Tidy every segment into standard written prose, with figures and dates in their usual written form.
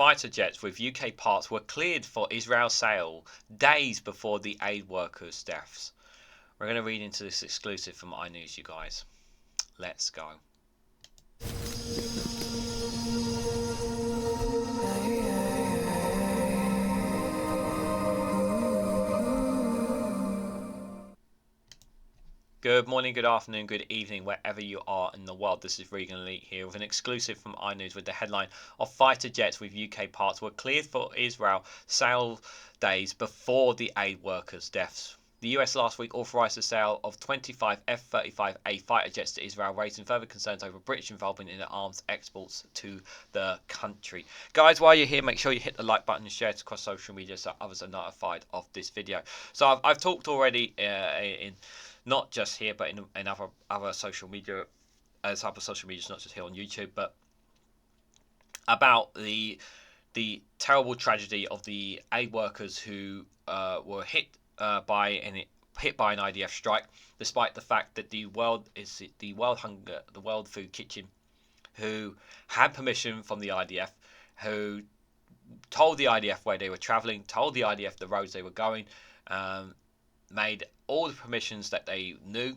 fighter jets with UK parts were cleared for Israel sale days before the aid workers' deaths. We're going to read into this exclusive from iNews, you guys. Let's go. Good morning, good afternoon, good evening, wherever you are in the world. This is Reganelite here with an exclusive from iNews with the headline of fighter jets with UK parts were cleared for Israel sale days before the aid workers' deaths. The US last week authorised the sale of 25 F-35A fighter jets to Israel, raising further concerns over British involvement in the arms exports to the country. Guys, while you're here, make sure you hit the like button and share it across social media so others are notified of this video. So I've talked already in not just here, but in other social media, as other social media, not just here on YouTube, but about the terrible tragedy of the aid workers who were hit by an IDF strike, despite the fact that the World Food Kitchen, who had permission from the IDF, who told the IDF where they were travelling, told the IDF the roads they were going, made all the permissions that they knew,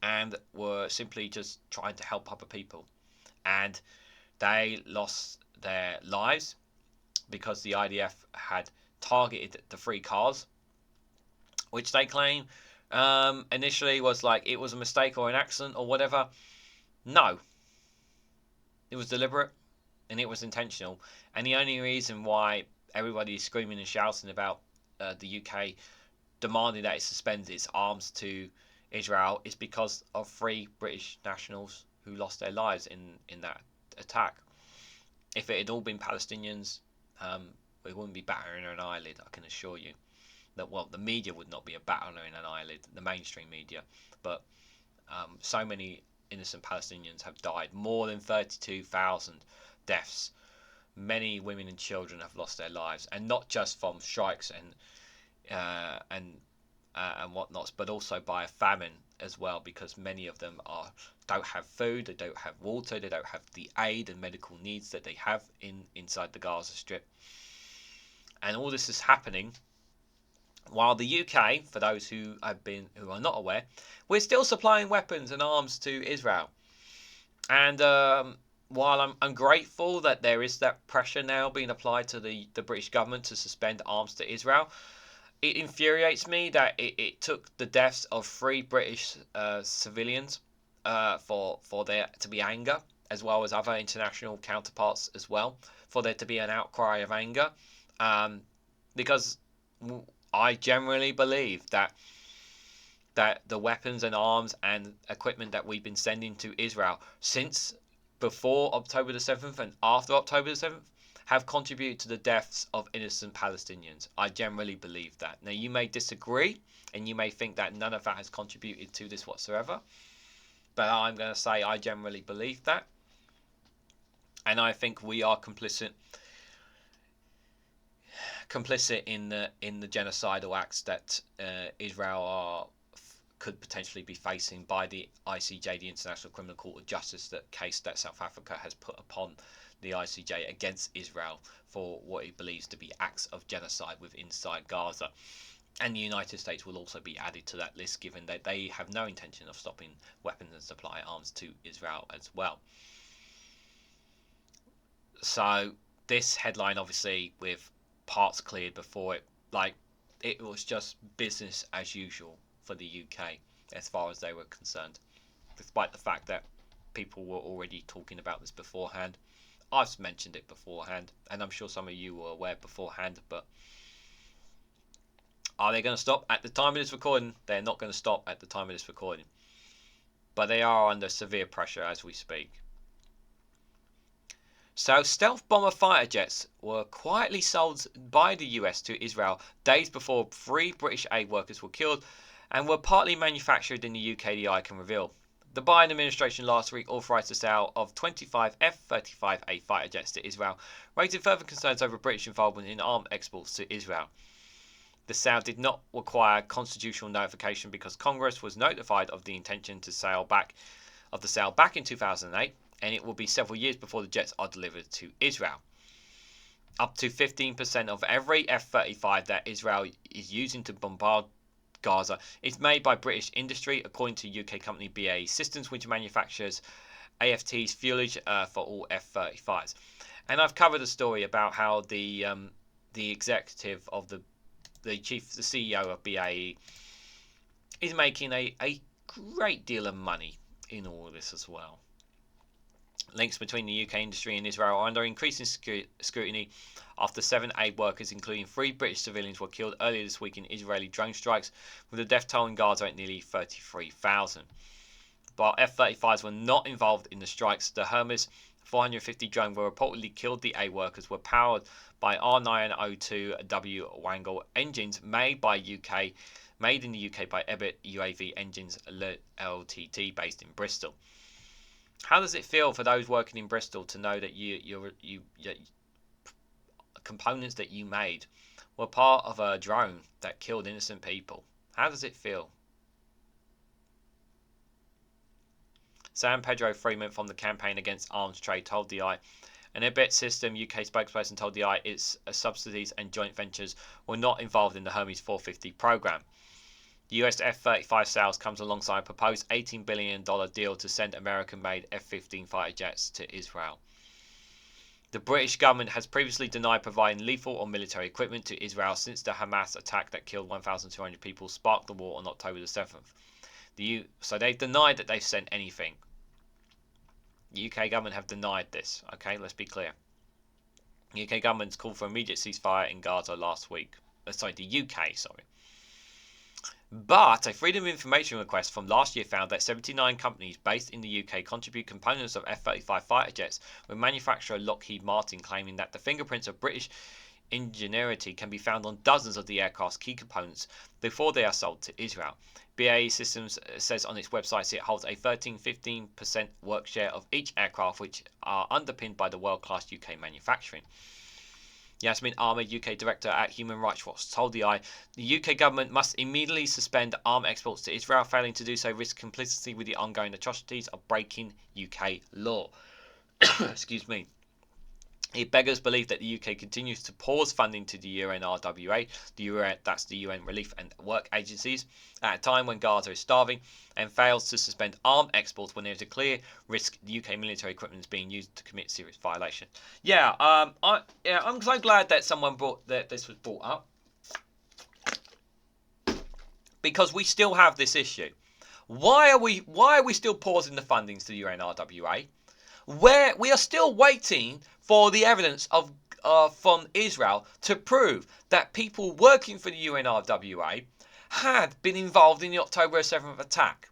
and were simply just trying to help other people, and they lost their lives because the IDF had targeted the 3 cars, which they claim initially was like it was a mistake or an accident or whatever. No, it was deliberate and it was intentional, and the only reason why everybody is screaming and shouting about the UK demanding that it suspends its arms to Israel is because of 3 British nationals who lost their lives in that attack. If it had all been Palestinians, we wouldn't be battering an eyelid, I can assure you. That, well, the media would not be a battering an eyelid, the mainstream media, but so many innocent Palestinians have died, more than 32,000 deaths. Many women and children have lost their lives, and not just from strikes and whatnots, but also by a famine as well, because many of them don't have food, they don't have water, they don't have the aid and medical needs that they have inside the Gaza Strip. And all this is happening while the UK, for those who are not aware, we're still supplying weapons and arms to Israel. And while I'm grateful that there is that pressure now being applied to the British government to suspend arms to Israel, it infuriates me that it took the deaths of 3 British civilians for there to be anger, as well as other international counterparts as well, for there to be an outcry of anger, because I generally believe that the weapons and arms and equipment that we've been sending to Israel since before October the 7th and after October the 7th have contributed to the deaths of innocent Palestinians. I generally believe that. Now, you may disagree, and you may think that none of that has contributed to this whatsoever, but I'm going to say I generally believe that, and I think we are complicit in the genocidal acts that Israel could potentially be facing by the ICJ, the International Criminal Court of Justice, that case that South Africa has put upon the ICJ against Israel for what it believes to be acts of genocide inside Gaza. And the United States will also be added to that list, given that they have no intention of stopping weapons and supply arms to Israel as well. So this headline, obviously, with parts cleared before it was just business as usual for the UK as far as they were concerned, despite the fact that people were already talking about this beforehand. I've mentioned it beforehand, and I'm sure some of you were aware beforehand, but are they going to stop? At the time of this recording, they're not going to stop at the time of this recording, but they are under severe pressure as we speak. So stealth bomber fighter jets were quietly sold by the US to Israel days before 3 British aid workers were killed, and were partly manufactured in the UK, the Eye can reveal. The Biden administration last week authorised the sale of 25 F-35A fighter jets to Israel, raising further concerns over British involvement in arms exports to Israel. The sale did not require constitutional notification because Congress was notified of the intention to sale back in 2008, and it will be several years before the jets are delivered to Israel. Up to 15% of every F-35 that Israel is using to bombard Gaza is made by British industry, according to UK company BAE Systems, which manufactures AFT's fuselage for all F-35s. And I've covered a story about how the executive of the CEO of BAE is making a great deal of money in all of this as well. Links between the UK industry and Israel are under increasing scrutiny after 7 aid workers, including 3 British civilians, were killed earlier this week in Israeli drone strikes, with the death toll in Gaza at nearly 33,000. While F-35s were not involved in the strikes, the Hermes 450 drone were reportedly killed. The aid workers were powered by R902W Wankel engines made in the UK by Elbit UAV Engines Ltd, based in Bristol. How does it feel for those working in Bristol to know that your components that you made were part of a drone that killed innocent people? How does it feel? Sam Perlo-Freeman from the Campaign Against Arms Trade told the Eye. An Elbit Systems UK spokesperson told the Eye its subsidiaries and joint ventures were not involved in the Hermes 450 program. The US F-35 sales comes alongside a proposed $18 billion deal to send American-made F-15 fighter jets to Israel. The British government has previously denied providing lethal or military equipment to Israel since the Hamas attack that killed 1,200 people sparked the war on October the 7th. So they've denied that they've sent anything. The UK government have denied this. Okay, let's be clear. The UK government's called for immediate ceasefire in Gaza last week. The UK, sorry. But a Freedom of Information request from last year found that 79 companies based in the UK contribute components of F-35 fighter jets, with manufacturer Lockheed Martin claiming that the fingerprints of British ingenuity can be found on dozens of the aircraft's key components before they are sold to Israel. BAE Systems says on its website it holds a 13-15% work share of each aircraft, which are underpinned by the world-class UK manufacturing. Yasmin Ahmed, UK Director at Human Rights Watch, told the Eye the UK government must immediately suspend arms exports to Israel. Failing to do so risks complicity with the ongoing atrocities of breaking UK law. Excuse me. It beggars belief that the UK continues to pause funding to the UNRWA, that's the UN Relief and Work Agencies, at a time when Gaza is starving, and fails to suspend arms exports when there is a clear risk the UK military equipment is being used to commit serious violation. I'm so glad that someone this was brought up, because we still have this issue. Why are we still pausing the fundings to the UNRWA? Where we are still waiting for the evidence from Israel to prove that people working for the UNRWA had been involved in the October 7th attack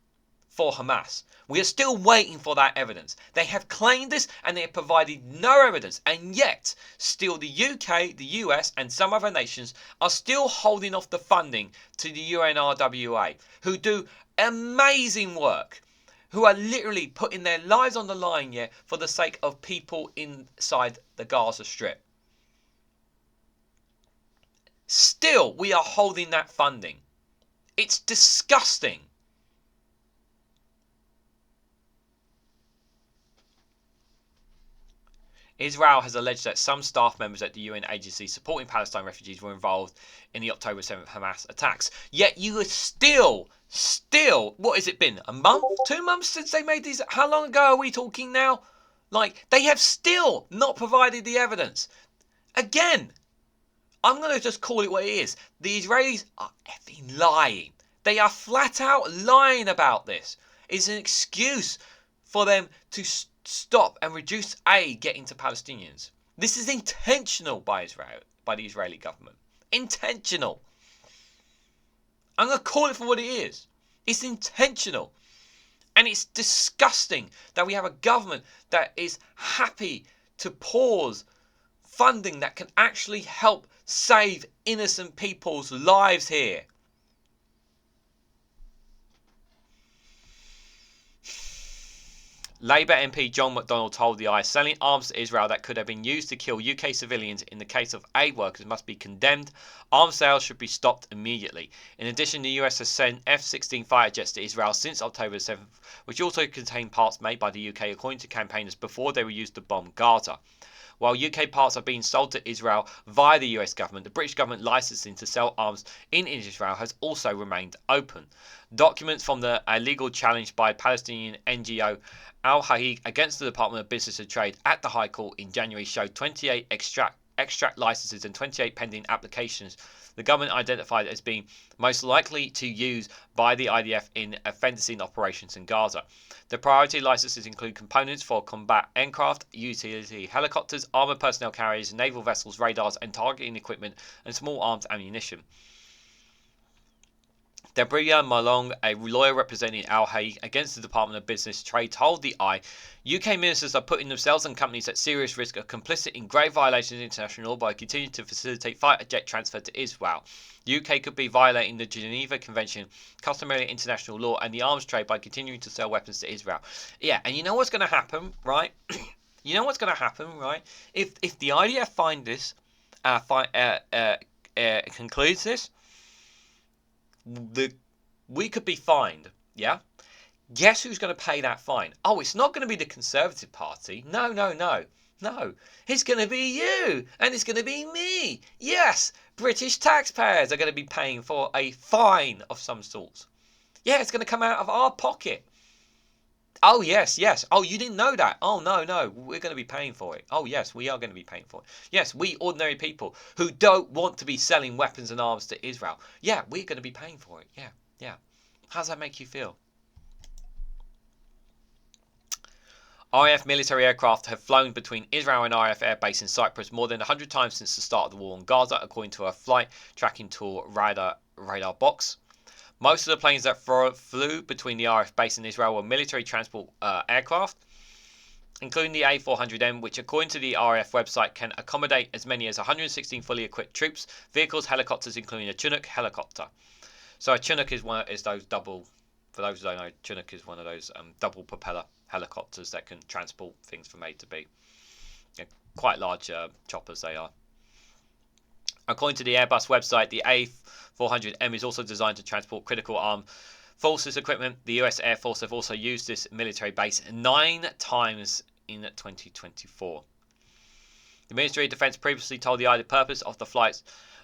for Hamas. We are still waiting for that evidence. They have claimed this and they have provided no evidence, and yet still the UK, the US and some other nations are still holding off the funding to the UNRWA, who do amazing work, who are literally putting their lives on the line here for the sake of people inside the Gaza Strip. Still, we are holding that funding. It's disgusting. Israel has alleged that some staff members at the UN agency supporting Palestine refugees were involved in the October 7th Hamas attacks. Yet you are still, what has it been? A month? 2 months since they made these? How long ago are we talking now? They have still not provided the evidence. Again, I'm going to just call it what it is. The Israelis are effing lying. They are flat out lying about this. It's an excuse for them to stop and reduce aid getting to Palestinians. This is intentional by Israel, by the Israeli government. Intentional. I'm going to call it for what it is. It's intentional. And it's disgusting that we have a government that is happy to pause funding that can actually help save innocent people's lives here. Labour MP John McDonnell told the Eye selling arms to Israel that could have been used to kill UK civilians in the case of aid workers must be condemned. Arms sales should be stopped immediately. In addition, the US has sent F-16 fighter jets to Israel since October 7th, which also contain parts made by the UK according to campaigners before they were used to bomb Gaza. While UK parts are being sold to Israel via the US government, the British government licensing to sell arms in Israel has also remained open. Documents from the illegal challenge by Palestinian NGO Al-Haqiq against the Department of Business and Trade at the High Court in January showed 28 extract licenses and 28 pending applications the government identified as being most likely to use by the IDF in fencing operations in Gaza. The priority licenses include components for combat aircraft, utility helicopters, armoured personnel carriers, naval vessels, radars and targeting equipment, and small arms ammunition. Deborah Malong, a lawyer representing Al-Haqiq against the Department of Business and Trade, told the Eye, UK ministers are putting themselves and companies at serious risk of complicit in grave violations of international law by continuing to facilitate fighter jet transfer to Israel. UK could be violating the Geneva Convention, customary international law, and the arms trade by continuing to sell weapons to Israel. Yeah, and you know what's going to happen, right? You know what's going to happen, right? If the IDF find this, concludes this, we could be fined, yeah? Guess who's going to pay that fine? Oh, it's not going to be the Conservative Party. No. It's going to be you, and it's going to be me. Yes, British taxpayers are going to be paying for a fine of some sort. Yeah, it's going to come out of our pocket. Oh, yes. Oh, you didn't know that? Oh, no. We're going to be paying for it. Oh, yes, we are going to be paying for it. Yes, we ordinary people who don't want to be selling weapons and arms to Israel. Yeah, we're going to be paying for it. Yeah. How does that make you feel? RAF military aircraft have flown between Israel and RAF Air Base in Cyprus more than 100 times since the start of the war in Gaza, according to a flight tracking tool radar box. Most of the planes that flew between the RAF base and Israel were military transport aircraft, including the A400M, which according to the RAF website can accommodate as many as 116 fully equipped troops, vehicles, helicopters, including a Chinook helicopter. So a Chinook is those double, for those who don't know, Chinook is one of those double propeller helicopters that can transport things from A to B. Yeah, quite large choppers they are. According to the Airbus website, the A400M is also designed to transport critical armed forces equipment. The US Air Force have also used this military base 9 times in 2024. The Ministry of Defence previously told the the purpose of the flights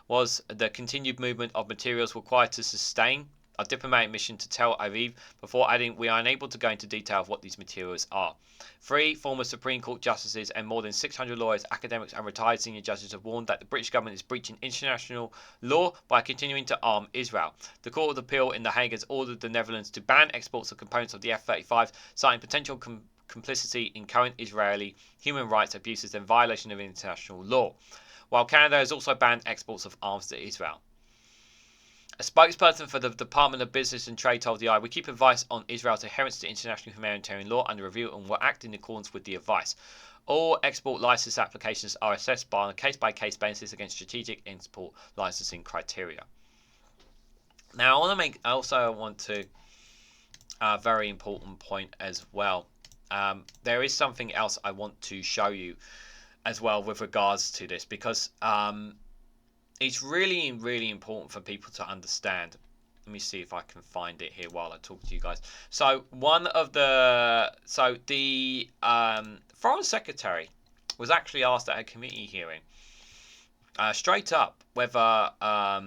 was the continued movement of materials required to sustain a diplomatic mission to Tel Aviv, before adding, we are unable to go into detail of what these materials are. 3 former Supreme Court justices and more than 600 lawyers, academics and retired senior judges have warned that the British government is breaching international law by continuing to arm Israel. The Court of Appeal in The Hague has ordered the Netherlands to ban exports of components of the F-35, citing potential complicity in current Israeli human rights abuses and violation of international law, while Canada has also banned exports of arms to Israel. A spokesperson for the Department of Business and Trade told the Eye, we keep advice on Israel's adherence to international humanitarian law under review and will act in accordance with the advice. All export license applications are assessed on a case-by-case basis against strategic export licensing criteria. Now, I also want to a very important point as well. There is something else I want to show you as well with regards to this, because it's really, really important for people to understand. Let me see if I can find it here while I talk to you guys. So the Foreign Secretary was actually asked at a committee hearing, straight up, whether had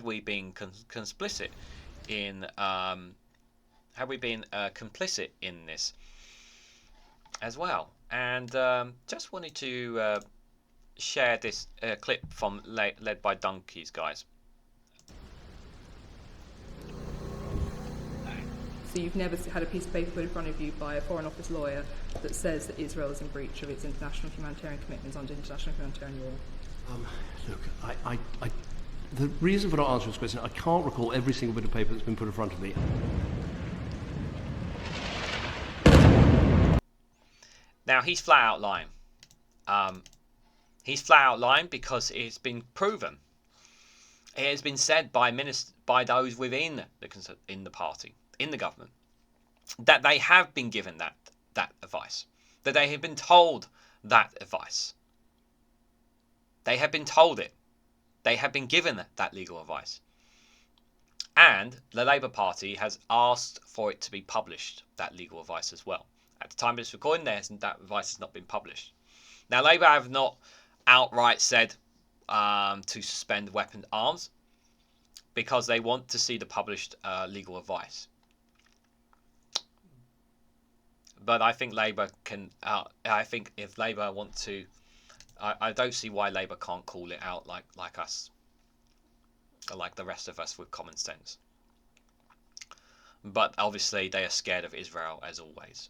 we been complicit in this as well. And just wanted to share this clip from led by Donkeys, guys. So you've never had a piece of paper put in front of you by a Foreign Office lawyer that says that Israel is in breach of its international humanitarian commitments under international humanitarian law? Look, the reason for not answering this question, I can't recall every single bit of paper that's been put in front of me. Now, he's flat out lying. He's flat out lying because it's been proven. It has been said by those within the party, in the government, that they have been given that advice, that they have been told that advice. They have been told it. They have been given that legal advice. And the Labour Party has asked for it to be published, that legal advice as well. At the time of this recording, that advice has not been published. Now, Labour have not outright said to suspend weapon arms because they want to see the published legal advice. But I think Labour can. I think if Labour want to, I don't see why Labour can't call it out like us, or like the rest of us with common sense. But obviously they are scared of Israel as always.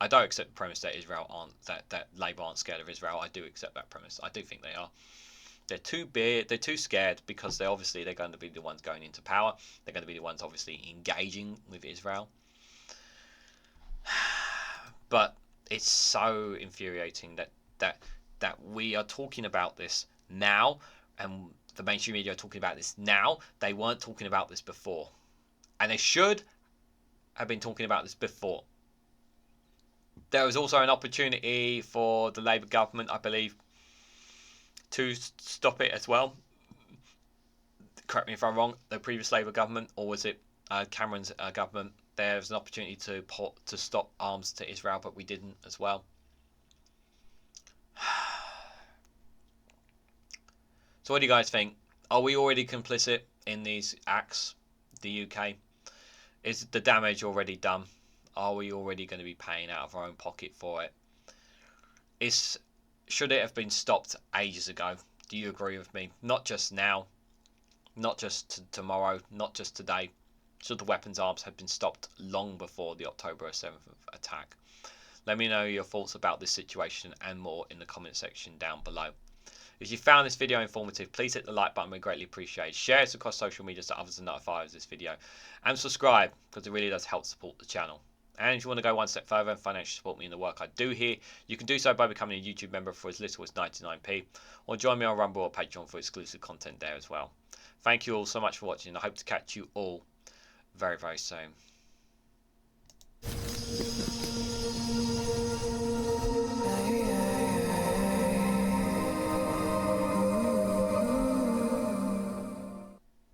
I don't accept the premise that that Labour aren't scared of Israel. I do accept that premise. I do think they are. They're too big. They're too scared because they're going to be the ones going into power. They're going to be the ones obviously engaging with Israel. But it's so infuriating that we are talking about this now, and the mainstream media are talking about this now. They weren't talking about this before, and they should have been talking about this before. There was also an opportunity for the Labour government, I believe, to stop it as well. Correct me if I'm wrong. The previous Labour government, or was it Cameron's government? There was an opportunity to stop arms to Israel, but we didn't as well. So what do you guys think? Are we already complicit in these acts? The UK? Is the damage already done? Are we already going to be paying out of our own pocket for it? Should it have been stopped ages ago? Do you agree with me? Not just now, not just tomorrow, not just today. Should the weapons arms have been stopped long before the October 7th attack? Let me know your thoughts about this situation and more in the comment section down below. If you found this video informative, please hit the like button, we greatly appreciate it. Share it across social media so others are notified of this video. And subscribe, because it really does help support the channel. And if you want to go one step further and financially support me in the work I do here, you can do so by becoming a YouTube member for as little as 99p, or join me on Rumble or Patreon for exclusive content there as well. Thank you all so much for watching, and I hope to catch you all very, very soon.